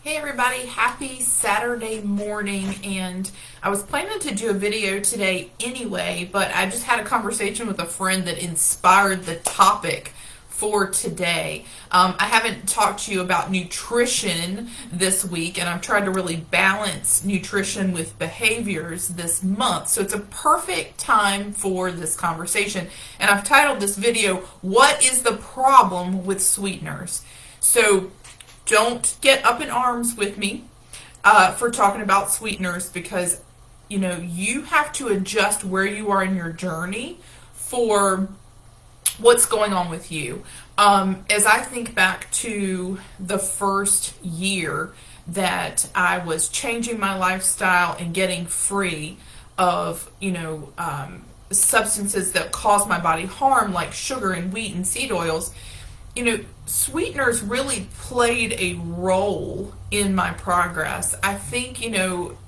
Hey everybody, happy Saturday morning, and I was planning to do a video today anyway, but I just had a conversation with a friend that inspired the topic for today. I haven't talked to you about nutrition this week, and I've tried to really balance nutrition with behaviors this month, so it's a perfect time for this conversation. And I've titled this video, "What is the problem with sweeteners?" So don't get up in arms with me for talking about sweeteners, because you have to adjust where you are in your journey for what's going on with you. As I think back to the first year that I was changing my lifestyle and getting free of substances that cause my body harm, like sugar and wheat and seed oils, sweeteners really played a role in my progress. I think,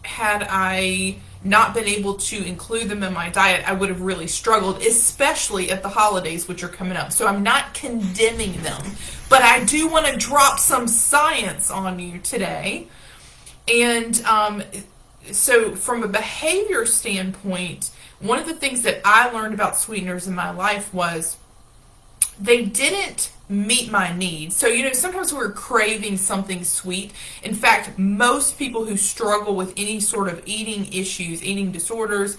had I not been able to include them in my diet, I would have really struggled, especially at the holidays, which are coming up. So I'm not condemning them, but I do want to drop some science on you today. And so from a behavior standpoint, one of the things that I learned about sweeteners in my life was they didn't meet my needs. So, sometimes we're craving something sweet. In fact, most people who struggle with any sort of eating issues, eating disorders,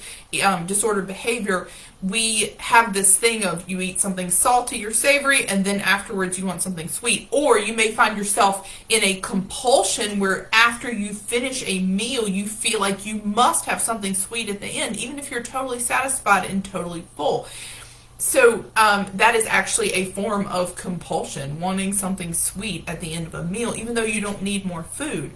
disordered behavior, we have this thing of you eat something salty or savory, and then afterwards you want something sweet. Or you may find yourself in a compulsion where after you finish a meal, you feel like you must have something sweet at the end, even if you're totally satisfied and totally full. So that is actually a form of compulsion, wanting something sweet at the end of a meal, even though you don't need more food.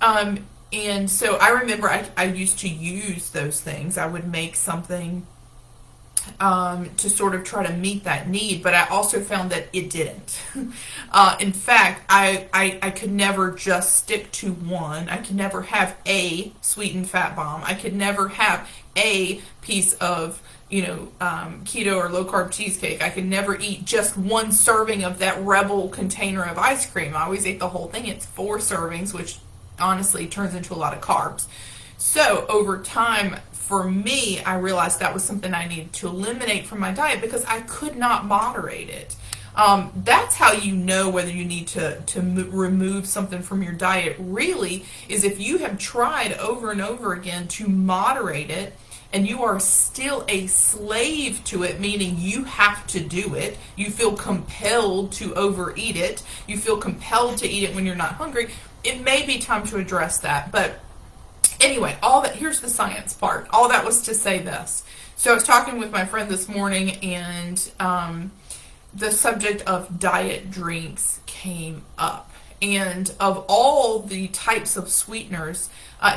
And so I remember I used to use those things. I would make something to sort of try to meet that need, but I also found that it didn't. In fact, I could never just stick to one. I could never have a sweetened fat bomb. I could never have a piece of keto or low carb cheesecake. I could never eat just one serving of that Rebel container of ice cream. I always ate the whole thing. It's 4 servings, which honestly turns into a lot of carbs. So over time, for me, I realized that was something I needed to eliminate from my diet because I could not moderate it. That's how you know whether you need to remove something from your diet, really, is if you have tried over and over again to moderate it, and you are still a slave to it, meaning you have to do it. You feel compelled to overeat it. You feel compelled to eat it when you're not hungry. It may be time to address that. But anyway, here's the science part. All that was to say this. So I was talking with my friend this morning, and the subject of diet drinks came up. And of all the types of sweeteners,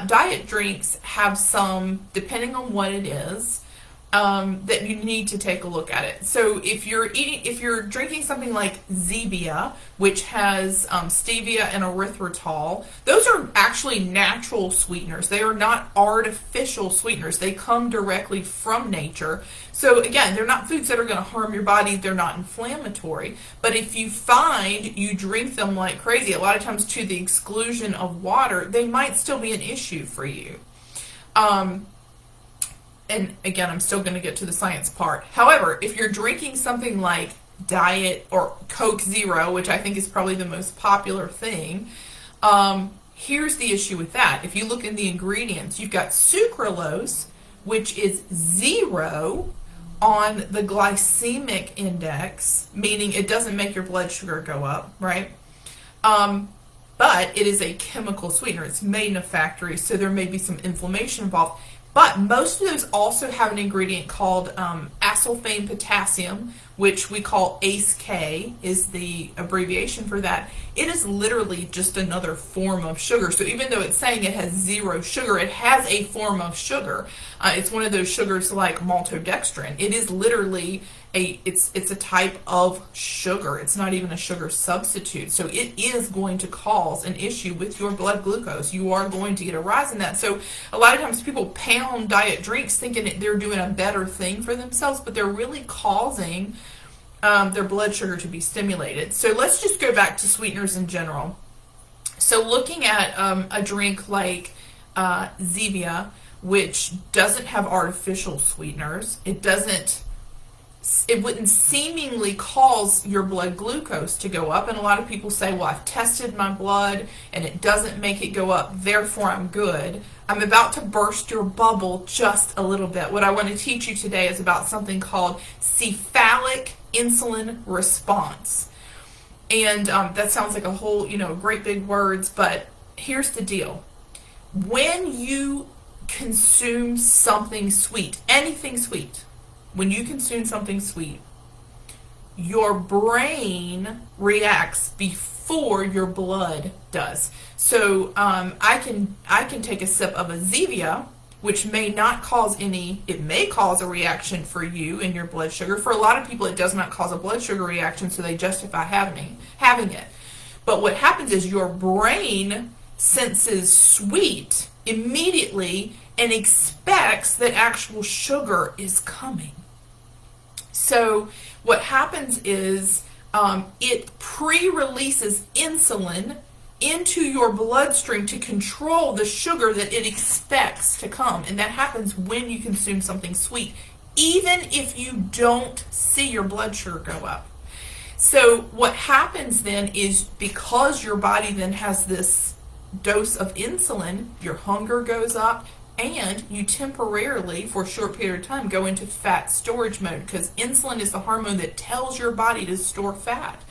diet drinks have some, depending on what it is, that you need to take a look at it. So if you're drinking something like Zevia, which has stevia and erythritol, those are actually natural sweeteners. They are not artificial sweeteners. They come directly from nature. So again, they're not foods that are going to harm your body. They're not inflammatory. But if you find you drink them like crazy, a lot of times to the exclusion of water, they might still be an issue for you. And again, I'm still going to get to the science part. However, if you're drinking something like Diet or Coke Zero, which I think is probably the most popular thing, here's the issue with that. If you look in the ingredients, you've got sucralose, which is 0 on the glycemic index, meaning it doesn't make your blood sugar go up, right? But it is a chemical sweetener. It's made in a factory, so there may be some inflammation involved. But most of those also have an ingredient called acesulfame potassium, which we call ACE-K, is the abbreviation for that. It is literally just another form of sugar. So even though it's saying it has 0 sugar, it has a form of sugar. It's one of those sugars like maltodextrin. It is literally it's a type of sugar. It's not even a sugar substitute. So it is going to cause an issue with your blood glucose. You are going to get a rise in that. So a lot of times people pound diet drinks thinking that they're doing a better thing for themselves, but they're really causing their blood sugar to be stimulated. So let's just go back to sweeteners in general. So looking at a drink like Zevia, which doesn't have artificial sweeteners, it wouldn't seemingly cause your blood glucose to go up. And a lot of people say, well, I've tested my blood and it doesn't make it go up, therefore I'm good. I'm about to burst your bubble just a little bit. What I want to teach you today is about something called cephalic insulin response. And that sounds like a whole, great big words, but here's the deal. When you consume something sweet, anything sweet, when you consume something sweet, your brain reacts before your blood does. So I can take a sip of a Zevia, which may not cause it may cause a reaction for you in your blood sugar. For a lot of people, it does not cause a blood sugar reaction, so they justify having it. But what happens is your brain senses sweet immediately and expects that actual sugar is coming. So what happens is it pre-releases insulin into your bloodstream to control the sugar that it expects to come. And that happens when you consume something sweet, even if you don't see your blood sugar go up. So what happens then is, because your body then has this dose of insulin, your hunger goes up, and you temporarily, for a short period of time, go into fat storage mode, because insulin is the hormone that tells your body to store fat.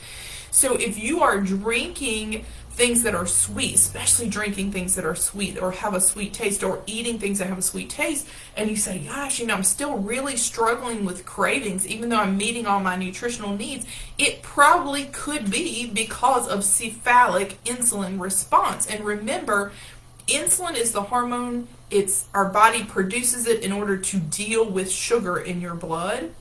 So if you are drinking things that are sweet, especially drinking things that are sweet or have a sweet taste, or eating things that have a sweet taste, and you say, gosh, I'm still really struggling with cravings even though I'm meeting all my nutritional needs, it probably could be because of cephalic insulin response. And remember, insulin is the hormone. Our body produces it in order to deal with sugar in your blood.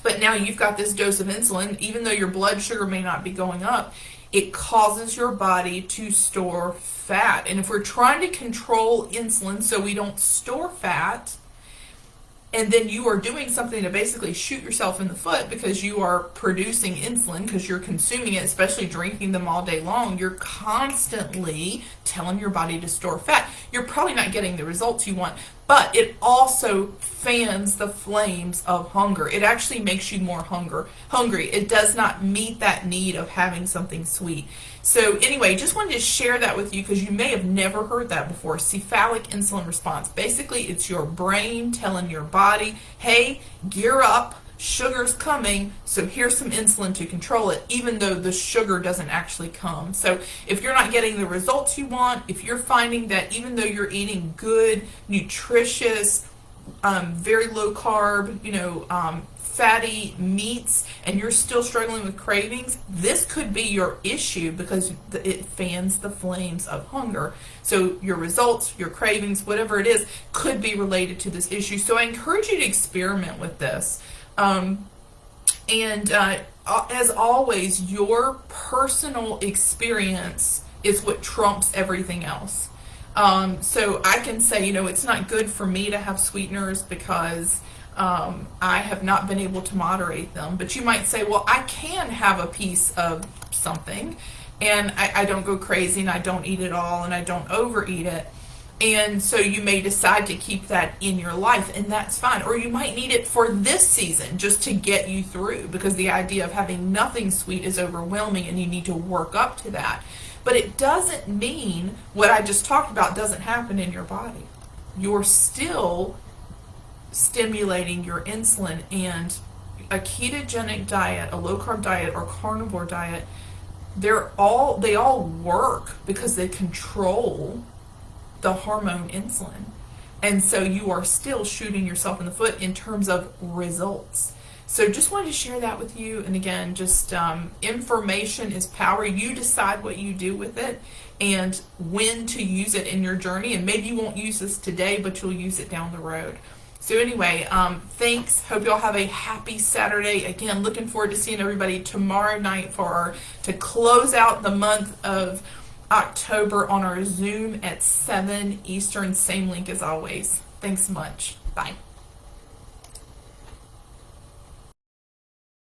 But now you've got this dose of insulin, even though your blood sugar may not be going up, it causes your body to store fat. And if we're trying to control insulin so we don't store fat, and then you are doing something to basically shoot yourself in the foot because you are producing insulin, because you're consuming it, especially drinking them all day long, you're constantly telling your body to store fat. You're probably not getting the results you want, but it also fans the flames of hunger. It actually makes you more hungry. It does not meet that need of having something sweet. So anyway, just wanted to share that with you because you may have never heard that before. Cephalic insulin response. Basically, it's your brain telling your body, hey, gear up, sugar's coming, so here's some insulin to control it, even though the sugar doesn't actually come. So if you're not getting the results you want, if you're finding that even though you're eating good, nutritious, very low carb, fatty meats, and you're still struggling with cravings, this could be your issue because it fans the flames of hunger. So your results, your cravings, whatever it is, could be related to this issue. So I encourage you to experiment with this. As always, your personal experience is what trumps everything else. So I can say, it's not good for me to have sweeteners because I have not been able to moderate them. But you might say, well, I can have a piece of something and I don't go crazy and I don't eat it all and I don't overeat it. And so you may decide to keep that in your life, and that's fine. Or you might need it for this season just to get you through, because the idea of having nothing sweet is overwhelming and you need to work up to that. But it doesn't mean what I just talked about doesn't happen in your body. You're still stimulating your insulin, and a ketogenic diet, a low carb diet, or carnivore diet, they all work because they control the hormone insulin. And so you are still shooting yourself in the foot in terms of results. So just wanted to share that with you. And again, just information is power. You decide what you do with it and when to use it in your journey. And maybe you won't use this today, but you'll use it down the road. So anyway, thanks. Hope y'all have a happy Saturday. Again, looking forward to seeing everybody tomorrow night to close out the month of October on our Zoom at 7 Eastern. Same link as always. Thanks much. Bye.